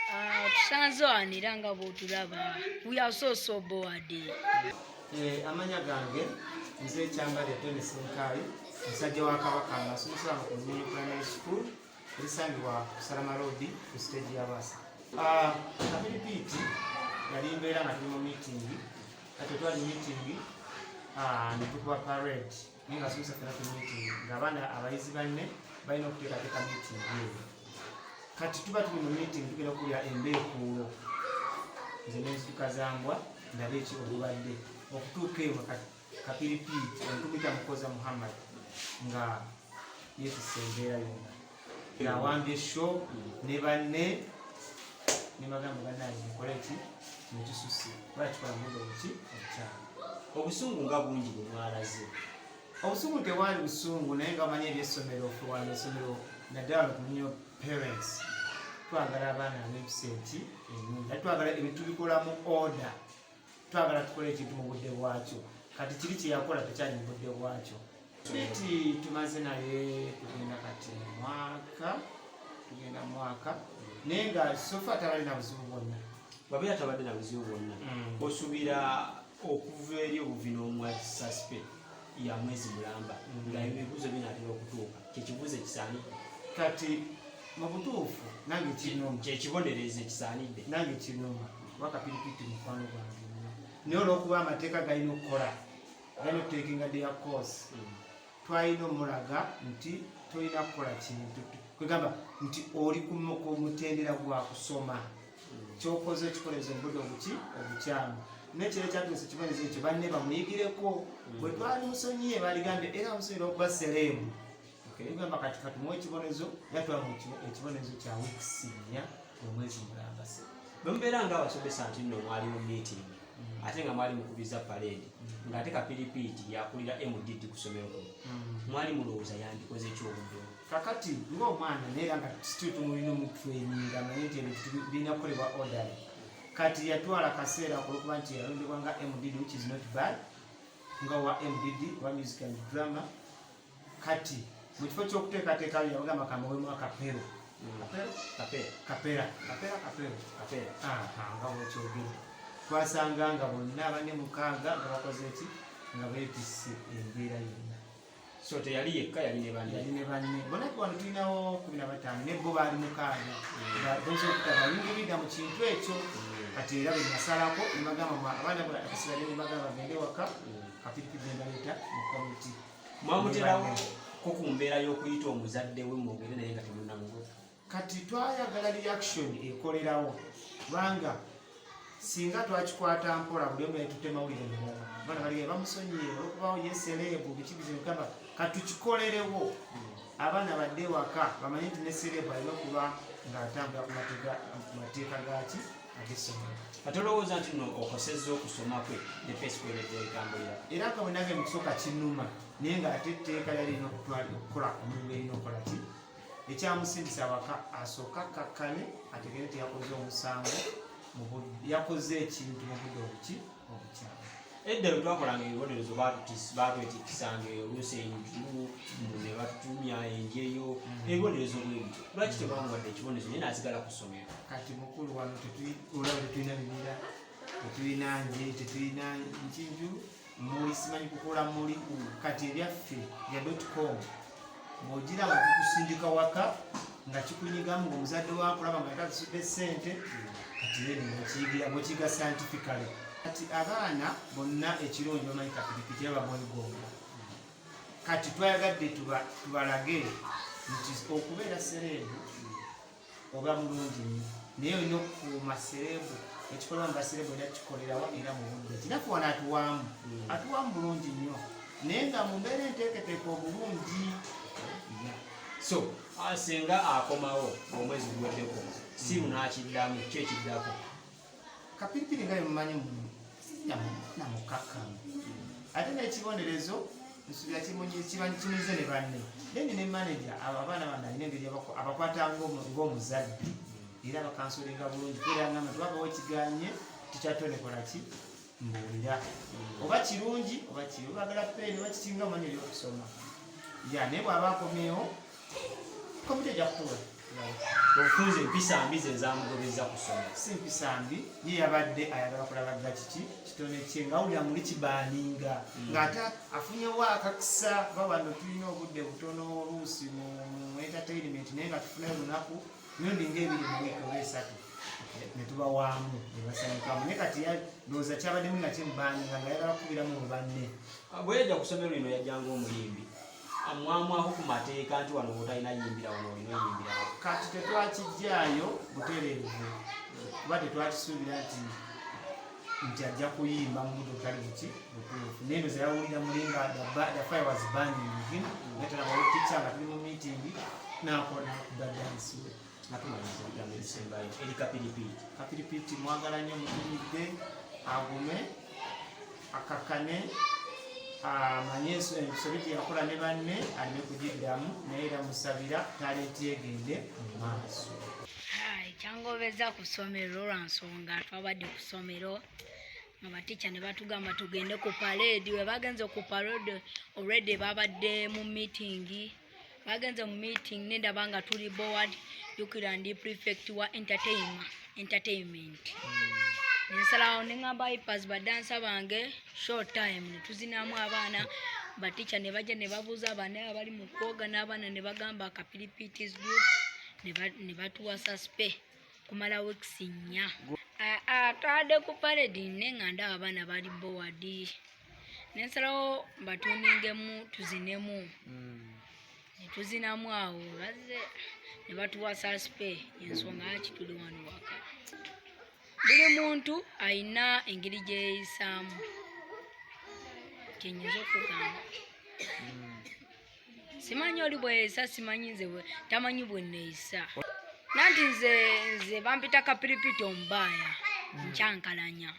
Tusanze wano era nga bw'otulaba. We are so bored. Amanya gange nze Kyambale Tony Sinkai, musajja wa Kabaka asomesa mu Community Primary School erisangibwa ku Salama Road ku stage y'abaasa. Kapiripiti yali mbeera nga tuli mu meeting, kati twali meeting ne tukuba parade naye nga asomesa fena ku meeting ng'abaana abayizi banne balina okuteekateeka meeting eyo. Kati tuba tuli mu meeting tugenda okulya embeekuulo nze n'enzituka zambwa ndabe eki olubadde okutuuka eyo Kapiripiti omutumita Mukoza Muhammad nga yeetisse embeera yonna ng'awambye show ne banne ne bagamba bannange mukole ki nekisusse bakikola muda ki omukyala. Obusungu nga bungi bwe mwalaze. Obusungu tewali busungu naye nga omanyi ebyessomero ofuwala essomero naddala okumunyo parents twagala abaana ab'empisa ennungi ate twagala ebintu bikola mu order, twagala tukole ekintu mu budde bwakyo. Kati kiri kye yakola tekyali mu budde bwakyo. Biti tumaze naye tugenda kati mwaka naye nga sofa tabali na buzibu bwonna. Babeera tabadde na buzibu bwonna. Osuubira okuva eri obuvinoomu suspect ya mwezi mulamba nga ebibuuzo binaatera okutuuka kyekibuuzo ekisaanidde. Kati mu butuufu nange kinoma kyekibonerezo ekisaanidde nange kinoma kuba Kapiripiti mukwano gwange naye olw'okuba amateeka galina okukola galina okuteekinga their course twalina omulaga nti tolina kukola kintu kwegamba nti oli ku mutendera gwa kusoma kyokoze ekikolezo obudde obukyamu nekiro ekyatuuse ekibonezo ekyo banne bamuyigireko bwe twali musonyiye baligambye era musobola okuba serebu egamba kati katumu ekibonezo yatwamu ekibonezo kya wiiki 4 omwezi mulamba. bwe mubeera ng'abasomesa nti nno mwali mu meeting ate nga mwali mukubiza parade ng'ate Kapiripiti yakulira MDD ku Somero kuno mwali mulowooza yandikoze ekyobudde kakati ng'omwana naye nga tumulina omutraining amanye nti ebintu birina kukolebwa orderly. Kati yatwala kaseera kulwokuba nti yalondebwa nga MDD which is not bad nga wa MDD wa music and drama. Kati mu kifo ky'okuteekateeka yabagamba kamawemu akapero kapera nga bwekyogere twasanga nga bonna abanne 6 nga bakoze eki nga beetisse embeera yonna. So teyali yekka yali ne banne bonna wano tulinawo 15 ne bo baali 6 baze okutaba yingirira mu kintu ekyo. Kati era bwe nasalako ne bagamba abaana basigadde ne bagamba bagende waka Kapiripiti ne baleeta mu komiti. Mwamuterawo ko ku mbeera y'okuyita omuzadde we mwogere naye nga temunnamugo. Kati twayagala reaction ekolerawo kubanga singa twakikwata mpola buli omu yatutemawulire mumoga abaana bali bamusonyiye olwokubawo yesereebu bikibize bigamba katukikolerewo abaana badde waka bamanye nti ne sereebu alina okuba ng'atambula ku mateeka gaki Abesomero. Kati olowooza nti nno okosezza okusoma kwe ne pesikuweredde ekambulira era nga bwe nange mu kusooka kinnuma naye ng'ate etteeka yalina okukola omulimu erina okukola ki ekyamusindisa waka asooka kakkane ategere nti yakoze omusango yakoze ekintu mu budde obukyamu. Edda bwe twakolanga ebibonerezo baatwetikisanga oluusi enju ne batutumya enjeyo ebibonerezo bwebityo. Lwaki tebamuwadde ekibonerezo naye n'asigala ku ssomero? Kati mukulu wano olaba tetulina bibira tetulina nje tetulina nkinju muli simanyi kukola muli kati ebyaffe bya .com ng'ogira nga kukusindika waka nga kikunyigamu ng'omuzadde wakulaba nga tazisudde ssente kati rero bwekiyiga scientifically. Kati abaana bonna ekirungi bamanyi Kapiripiti ababonigongo. Kati twayagadde tubalage nti okubeera serebu oba mulungi nnyo naye olina okukuuma serebu ekikolwa nga serebu era kikolerawa era mu budde kinafu wano atuwamu bulungi nnyo naye nga mu mbeera enteeketeeka obulungi. So singa akomawo omwezi guweddeko simu n'akiddamu kyekiddako Kapiripiti nga yemumanyi namukakkamu ate n'ekibonerezo nsubira kimunyize ne banne then ne manager abaana bano alina engeri abakwata ng'omuzadde era bakansolinga bulungi kuera ngamba tubabawo ekiganye tikyatonekola ki mbuulira oba kirungi oba kibi bagala peeni oba kikinga omanyi ebyokusoma naye bw'aba akomyewo komite ejja kutuula ofunze empisa mbi ze zamugobeza ku ssomero. Si mpisa mbi ye yabadde ayagala kulabagga kiki kitone kye ngawulira muli kibaaninga ng'ate afunyewo akakisa ba wano tulina obudde butono oluusi mu entertainment naye nga tufunayo lunaku mirundi ng'ebiri mu wiiki oba esatu ne tuba waamu ne basanyukamu naye kati ndowooza kyabaddemu nga kimubaaninga nga yagala kukubiramu mu banne. Bwe yajja ku ssomero lino yajjanga omuyimbi amwamwako ku mateeka nti wano bw'otalina yimbira wano olina oyimbirawo. Kati tetwakijjaayo butereevu kuba tetwakisuubira nti ajja kuyimba mu budde butali buki butuufu naye ndoza yawulira mulinga the fire was burning him netanabaoticha nga tuli mu meeting nakola kudadansi we. Natumaliza ebigambo ebisembayo eri Kapiripiti. Kapiripiti mwagala nnyo mutumidde agume akakane amanye ensobi gye yakola ne banne aleme kugiddamu naye era musabira talenti egende mu maaso. Kyangobeza ku ssomero lwa nsonga twabadde ku ssomero nga batica ne batugamba tugende ku parade. We bagenze ku parade already babadde mu meeting. Bagenze mu meeting nendaba nga tuli board yukira ndi prefect wa entertainment. Nsalawo nengamba ipas badansa bange short time netuzinamu abaana batica ne bajja ne babuuza abaana abali mu kwoga n'abaana ne bagamba Kapiripiti is good ne batuwa suspe kumala weeks 4. Twade ku parade nenga ndaba abaana bali board nensalawo batuningemu tuzinemu netuzinamu awo bazze ne batuwa suspe ensonga ki tuli wano waka. Buli muntu ayina engeri gye yeeyisaamu kyenyinza okugamba. Simanyi oli bweyeeyisa simanyi nze tamanyi bwe neeyisa. Nanti nze bampita Kapiripiti omubaaya nkyankalanya.